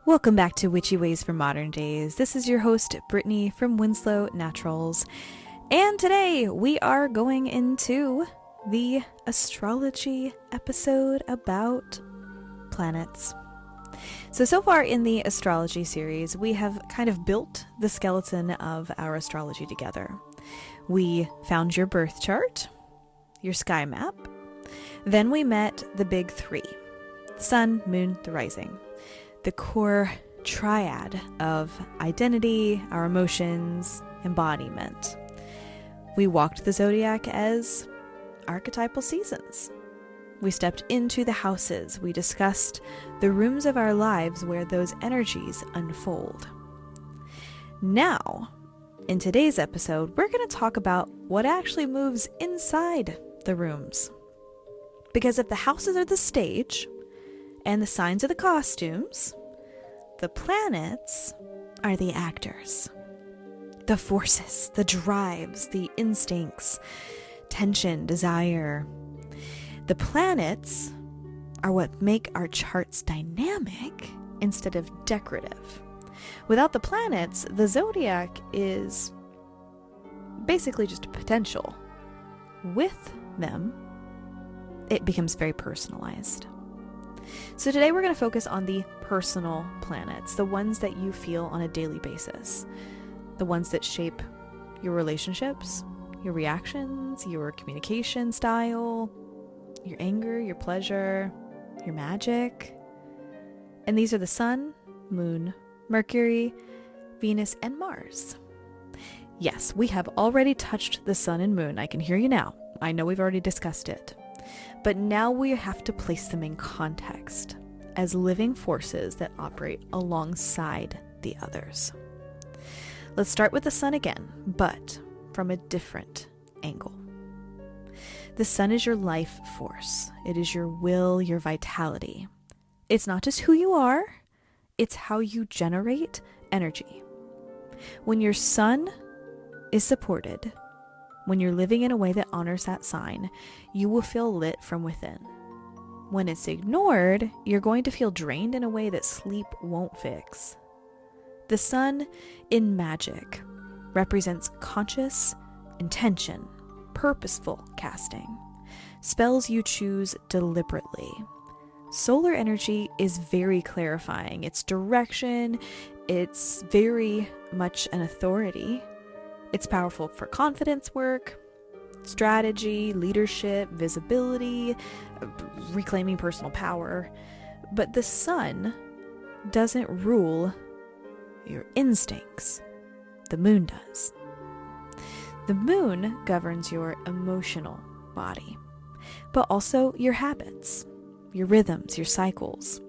Welcome back to Witchy Ways for Modern Days. This is your host, Brittany from Winslow Naturals. And today we are going into the astrology episode about planets. So far in the astrology series, we have kind of built the skeleton of our astrology together. We found your birth chart, your sky map. Then we met the big three: the sun, moon, the rising. The core triad of identity, our emotions, embodiment. We walked the zodiac as archetypal seasons. We stepped into the houses. We discussed the rooms of our lives where those energies unfold. Now, in today's episode, we're going to talk about what actually moves inside the rooms. Because if the houses are the stage, and the signs are the costumes, the planets are the actors. The forces, the drives, the instincts, tension, desire. The planets are what make our charts dynamic instead of decorative. Without the planets, the zodiac is basically just a potential. With them, it becomes very personalized. So today we're going to focus on the personal planets, the ones that you feel on a daily basis, the ones that shape your relationships, your reactions, your communication style, your anger, your pleasure, your magic. And these are the sun, moon, Mercury, Venus, and Mars. Yes, we have already touched the sun and moon. I can hear you now. I know we've already discussed it. But now we have to place them in context as living forces that operate alongside the others. Let's start with the sun again, but from a different angle. The sun is your life force. It is your will, your vitality. It's not just who you are, it's how you generate energy. When your sun is supported, when you're living in a way that honors that sign, you will feel lit from within. When it's ignored, you're going to feel drained in a way that sleep won't fix. The sun in magic represents conscious intention, purposeful casting, spells you choose deliberately. Solar energy is very clarifying. It's direction, it's very much an authority. It's powerful for confidence work, strategy, leadership, visibility, reclaiming personal power. But the sun doesn't rule your instincts. The moon does. The moon governs your emotional body, but also your habits, your rhythms, your cycles.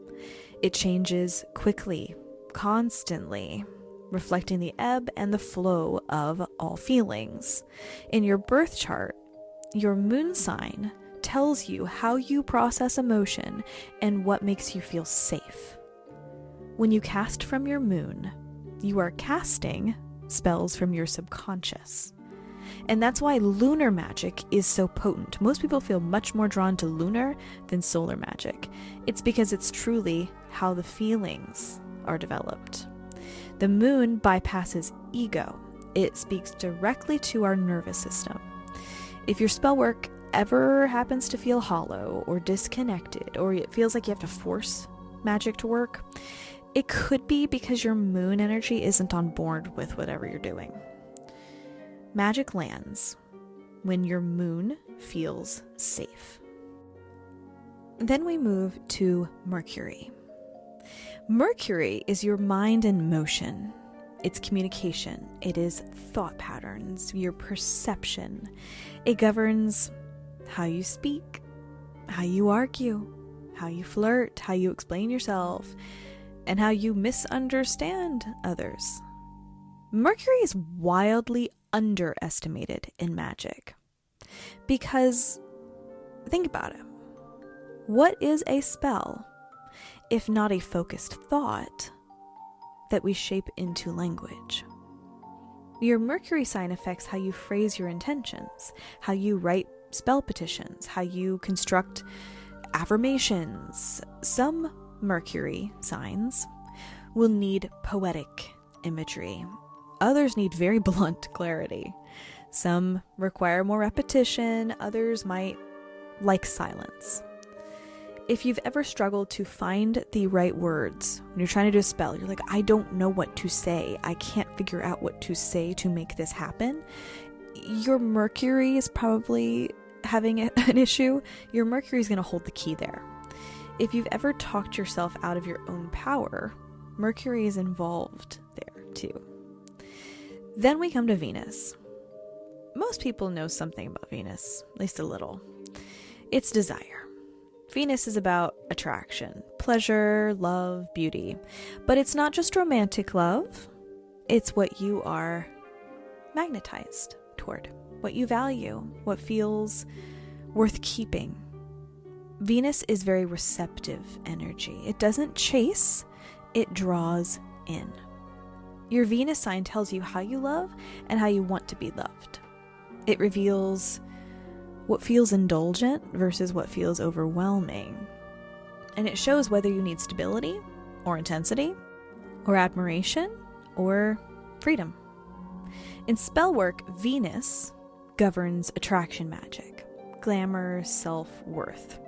It changes quickly, constantly, reflecting the ebb and the flow of all feelings. In your birth chart, your moon sign tells you how you process emotion and what makes you feel safe. When you cast from your moon, you are casting spells from your subconscious. And that's why lunar magic is so potent. Most people feel much more drawn to lunar than solar magic. It's because it's truly how the feelings are developed. The moon bypasses ego. It speaks directly to our nervous system. If your spell work ever happens to feel hollow or disconnected, or it feels like you have to force magic to work, it could be because your moon energy isn't on board with whatever you're doing. Magic lands when your moon feels safe. Then we move to Mercury. Mercury is your mind in motion. It's communication. It is thought patterns, your perception. It governs how you speak, how you argue, how you flirt, how you explain yourself, and how you misunderstand others. Mercury is wildly underestimated in magic. Because, think about it. What is a spell if not a focused thought that we shape into language? Your Mercury sign affects how you phrase your intentions, how you write spell petitions, how you construct affirmations. Some Mercury signs will need poetic imagery. Others need very blunt clarity. Some require more repetition, others might like silence. If you've ever struggled to find the right words when you're trying to do a spell, you're like, I don't know what to say. I can't figure out what to say to make this happen. Your Mercury is probably having an issue. Your Mercury is going to hold the key there. If you've ever talked yourself out of your own power, Mercury is involved there too. Then we come to Venus. Most people know something about Venus, at least a little. It's desire. Venus is about attraction, pleasure, love, beauty. But it's not just romantic love. It's what you are magnetized toward, what you value, what feels worth keeping. Venus is very receptive energy. It doesn't chase, it draws in. Your Venus sign tells you how you love and how you want to be loved. It reveals what feels indulgent versus what feels overwhelming. And it shows whether you need stability or intensity or admiration or freedom. In spell work, Venus governs attraction magic, glamour, self-worth,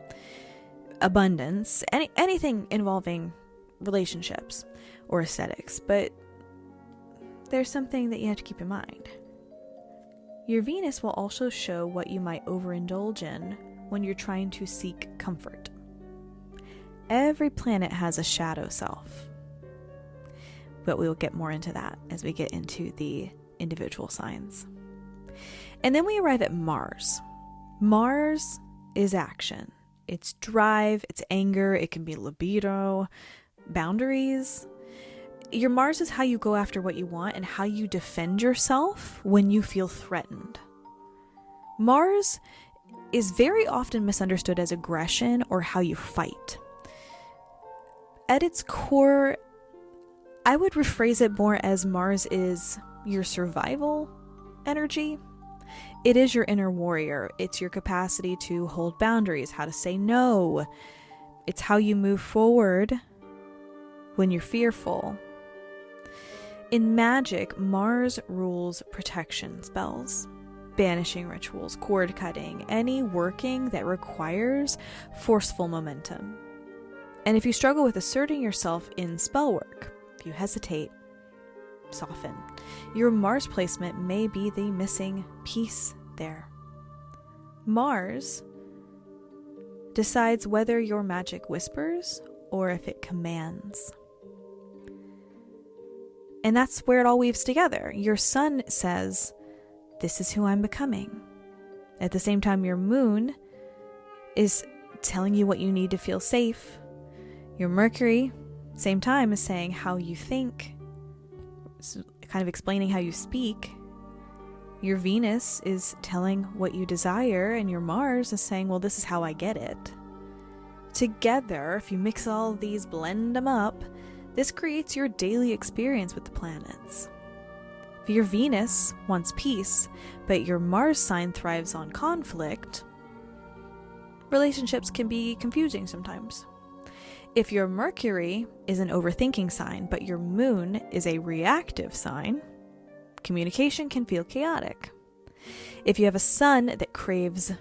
abundance, anything involving relationships or aesthetics. But there's something that you have to keep in mind. Your Venus will also show what you might overindulge in when you're trying to seek comfort. Every planet has a shadow self, but we will get more into that as we get into the individual signs. And then we arrive at Mars. Mars is action. It's drive, it's anger, it can be libido, boundaries. Your Mars is how you go after what you want and how you defend yourself when you feel threatened. Mars is very often misunderstood as aggression or how you fight. At its core, I would rephrase it more as Mars is your survival energy. It is your inner warrior. It's your capacity to hold boundaries, how to say no. It's how you move forward when you're fearful. In magic, Mars rules protection spells, banishing rituals, cord cutting, any working that requires forceful momentum. And if you struggle with asserting yourself in spell work, if you hesitate, soften, your Mars placement may be the missing piece there. Mars decides whether your magic whispers or if it commands. And that's where it all weaves together. Your sun says, this is who I'm becoming. At the same time, your moon is telling you what you need to feel safe. Your Mercury, same time, is saying how you think, kind of explaining how you speak. Your Venus is telling what you desire, and your Mars is saying, well, this is how I get it. Together, if you mix all of these, blend them up, this creates your daily experience with the planets. If your Venus wants peace, but your Mars sign thrives on conflict, relationships can be confusing sometimes. If your Mercury is an overthinking sign, but your Moon is a reactive sign, communication can feel chaotic. If you have a Sun that craves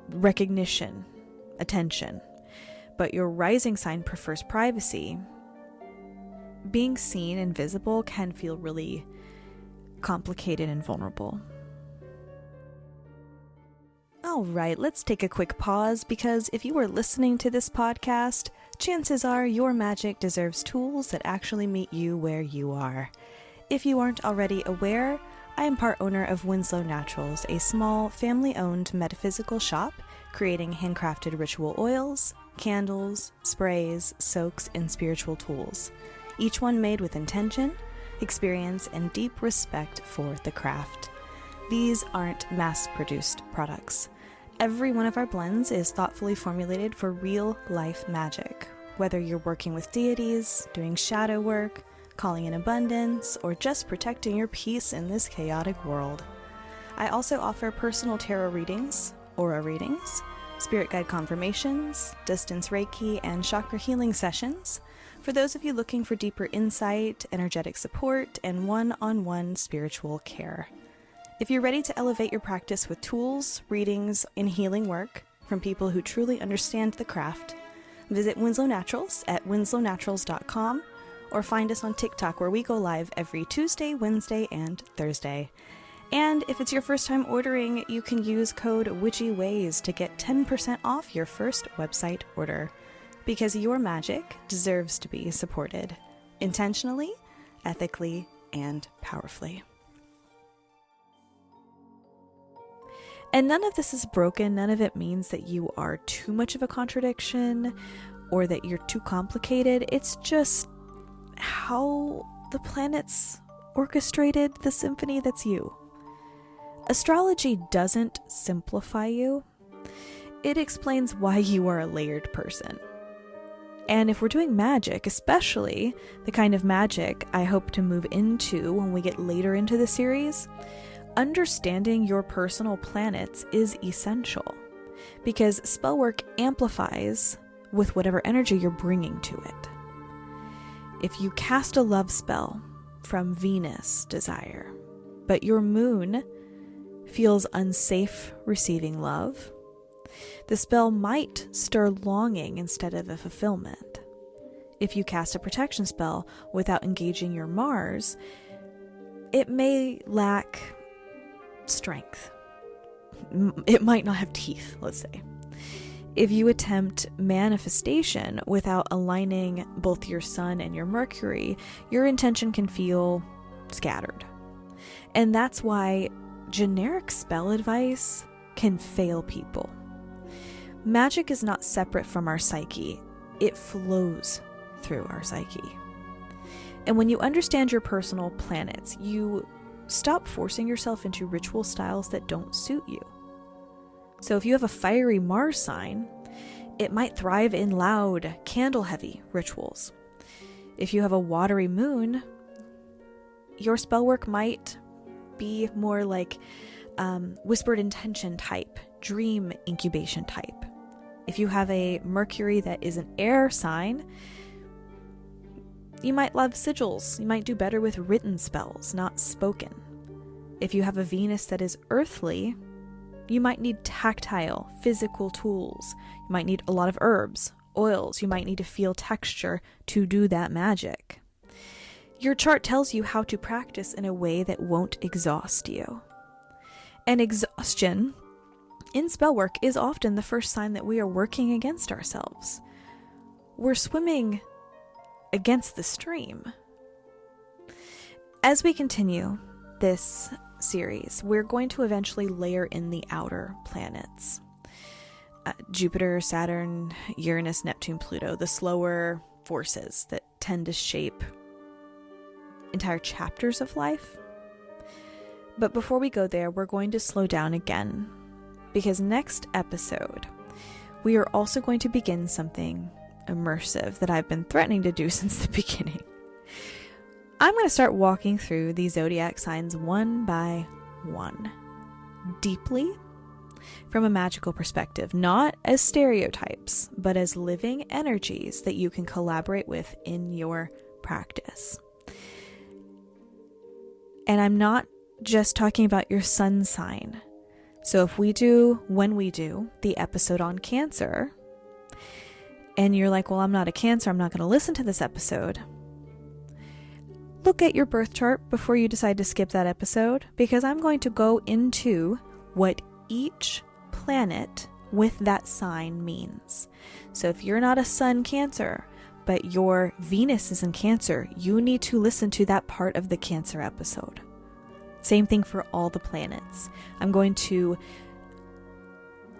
recognition, attention, but your rising sign prefers privacy, being seen and visible can feel really complicated and vulnerable. All right, let's take a quick pause, because if you are listening to this podcast, chances are your magic deserves tools that actually meet you where you are. If you aren't already aware, I am part owner of Winslow Naturals, a small family-owned metaphysical shop creating handcrafted ritual oils, candles, sprays, soaks, and spiritual tools, each one made with intention, experience, and deep respect for the craft. These aren't mass-produced products. Every one of our blends is thoughtfully formulated for real-life magic, whether you're working with deities, doing shadow work, calling in abundance, or just protecting your peace in this chaotic world. I also offer personal tarot readings, aura readings, spirit guide confirmations, distance Reiki, and chakra healing sessions for those of you looking for deeper insight, energetic support, and one-on-one spiritual care. If you're ready to elevate your practice with tools, readings, and healing work from people who truly understand the craft, visit Winslow Naturals at winslownaturals.com or find us on TikTok, where we go live every Tuesday, Wednesday, and Thursday. And if it's your first time ordering, you can use code Witchy Ways to get 10% off your first website order. Because your magic deserves to be supported intentionally, ethically, and powerfully. And none of this is broken. None of it means that you are too much of a contradiction or that you're too complicated. It's just how the planets orchestrated the symphony that's you. Astrology doesn't simplify you. It explains why you are a layered person. And if we're doing magic, especially the kind of magic I hope to move into when we get later into the series, understanding your personal planets is essential, because spell work amplifies with whatever energy you're bringing to it. If you cast a love spell from Venus desire, but your moon feels unsafe receiving love, the spell might stir longing instead of a fulfillment. If you cast a protection spell without engaging your Mars, it may lack strength. It might not have teeth, let's say. If you attempt manifestation without aligning both your Sun and your Mercury, your intention can feel scattered. And that's why generic spell advice can fail people. Magic is not separate from our psyche. It flows through our psyche. And when you understand your personal planets, you stop forcing yourself into ritual styles that don't suit you. So if you have a fiery Mars sign, it might thrive in loud, candle-heavy rituals. If you have a watery moon, your spell work might be more like whispered intention type, dream incubation type. If you have a Mercury that is an air sign, you might love sigils. You might do better with written spells, not spoken. If you have a Venus that is earthly, you might need tactile, physical tools. You might need a lot of herbs, oils. You might need to feel texture to do that magic. Your chart tells you how to practice in a way that won't exhaust you. And exhaustion in spell work is often the first sign that we are working against ourselves. We're swimming against the stream. As we continue this series, we're going to eventually layer in the outer planets. Jupiter, Saturn, Uranus, Neptune, Pluto, the slower forces that tend to shape entire chapters of life. But before we go there, we're going to slow down again, because next episode, we are also going to begin something immersive that I've been threatening to do since the beginning. I'm going to start walking through these zodiac signs one by one, deeply, from a magical perspective, not as stereotypes, but as living energies that you can collaborate with in your practice. And I'm not just talking about your sun sign. So when we do the episode on Cancer, and you're like, well, I'm not a Cancer, I'm not going to listen to this episode. Look at your birth chart before you decide to skip that episode, because I'm going to go into what each planet with that sign means. So if you're not a Sun Cancer, but your Venus is in Cancer, you need to listen to that part of the Cancer episode. Same thing for all the planets. I'm going to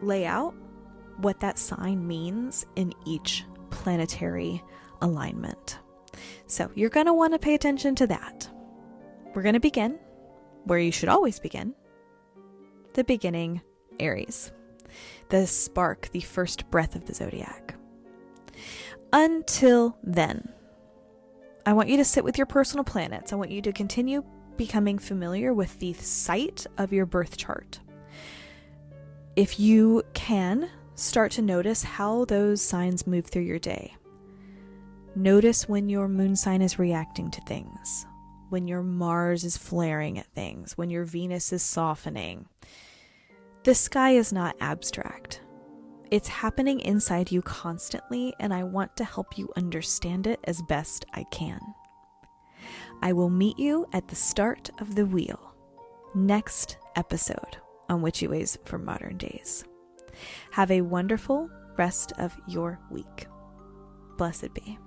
lay out what that sign means in each planetary alignment. So you're going to want to pay attention to that. We're going to begin where you should always begin. The beginning, Aries. The spark, the first breath of the zodiac. Until then, I want you to sit with your personal planets. I want you to continue becoming familiar with the site of your birth chart. If you can, start to notice how those signs move through your day. Notice when your moon sign is reacting to things, when your Mars is flaring at things, when your Venus is softening. The sky is not abstract. It's happening inside you constantly, and I want to help you understand it as best I can. I will meet you at the start of the wheel, next episode on Witchy Ways for Modern Days. Have a wonderful rest of your week. Blessed be.